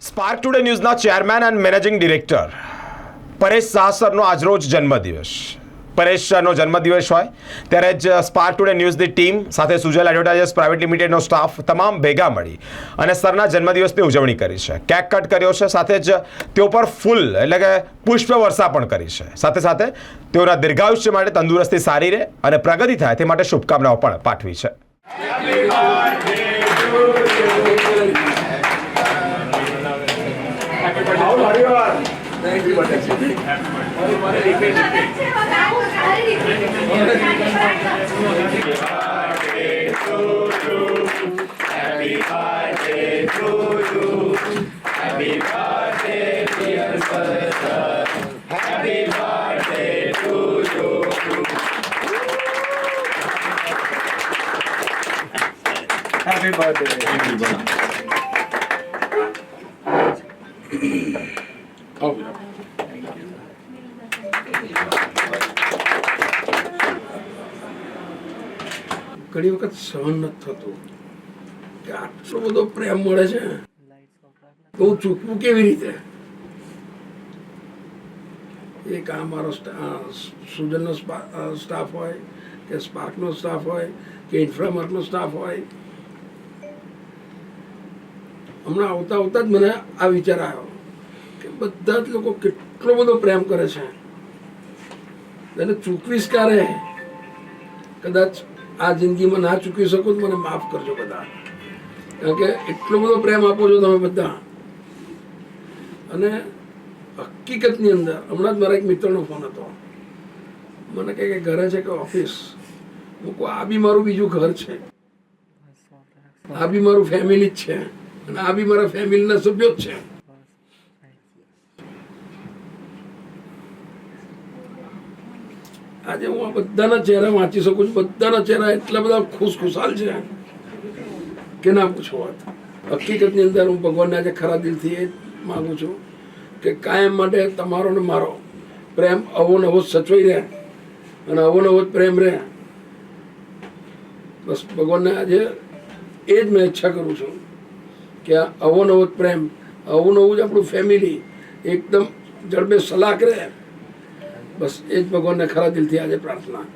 Spark today ન્યૂઝના chairman and managing director Paresh Shah સરનો આજરોજ જન્મદિવસ. પરેશ સરનો જન્મદિવસ હોય ત્યારે જ સ્પાર્ક ટુડે ન્યૂઝની ટીમ સાથે સુજલ એડવર્ટાઇઝર્સ પ્રાઇવેટ લિમિટેડનો સ્ટાફ તમામ ભેગા મળી અને સરના જન્મદિવસની ઉજવણી કરી છે. કેક કટ કર્યો છે, સાથે જ તેઓ પર ફૂલ એટલે કે પુષ્પવર્ષા પણ કરી છે. સાથે સાથે તેઓના દીર્ઘાયુષ્ય માટે તંદુરસ્તી સારી રહે અને પ્રગતિ થાય તે માટે શુભકામનાઓ પણ પાઠવી છે. Happy birthday. Oh, thank you. ઘણી વખત સહન નથી થતું કે આટલો બધો પ્રેમ મળે છે, બહુ ચૂકવું કેવી રીતે? એક આ મારો સુજનનો સ્ટાફ હોય કે સ્પાર્કનો સ્ટાફ હોય કે ઇન્ફ્રામાર્કનો સ્ટાફ હોય, હમણાં આવતા આવતા જ મને આ વિચાર આવ્યો કે બધા જ લોકો કેટલો બધો પ્રેમ કરે છે, એને ચૂકવીશ ક્યારે? કદાચ આ જિંદગીમાં ના ચૂકવી શકું તો મને માફ કરજો બધા, કારણ કે એટલો બધો પ્રેમ આપો છો તમે બધા. અને હકીકતની અંદર હમણાં જ મારા એક મિત્રનો ફોન હતો, મને કહે કે ઘરે છે કે ઓફિસ? હું કહું આ બી મારું બીજું ઘર છે, આ બી મારું ફેમિલી જ છે અને આ બી મારા ફેમિલીના સભ્યો જ છે. આજે હું આ બધાના ચહેરા વાંચી શકું છું, બધાના ચહેરા એટલા બધા ખુશખુશાલ છે કે ના પૂછો વાત. હકીકતની અંદર હું ભગવાનને આજે ખરા દિલથી એ માગું છું કે કાયમ માટે તમારો ને મારો પ્રેમ આવો નવો સચવાઈ રહે અને આવો નવો જ પ્રેમ રહે. બસ ભગવાનને આજે એ જ મેં ઈચ્છા કરું છું કે આ આવો નવો જ પ્રેમ, આવું નવું જ આપણું ફેમિલી એકદમ જડબે સલાક રહે. બસ એ જ ભગવાનને ખરા દિલથી આજે પ્રાર્થના.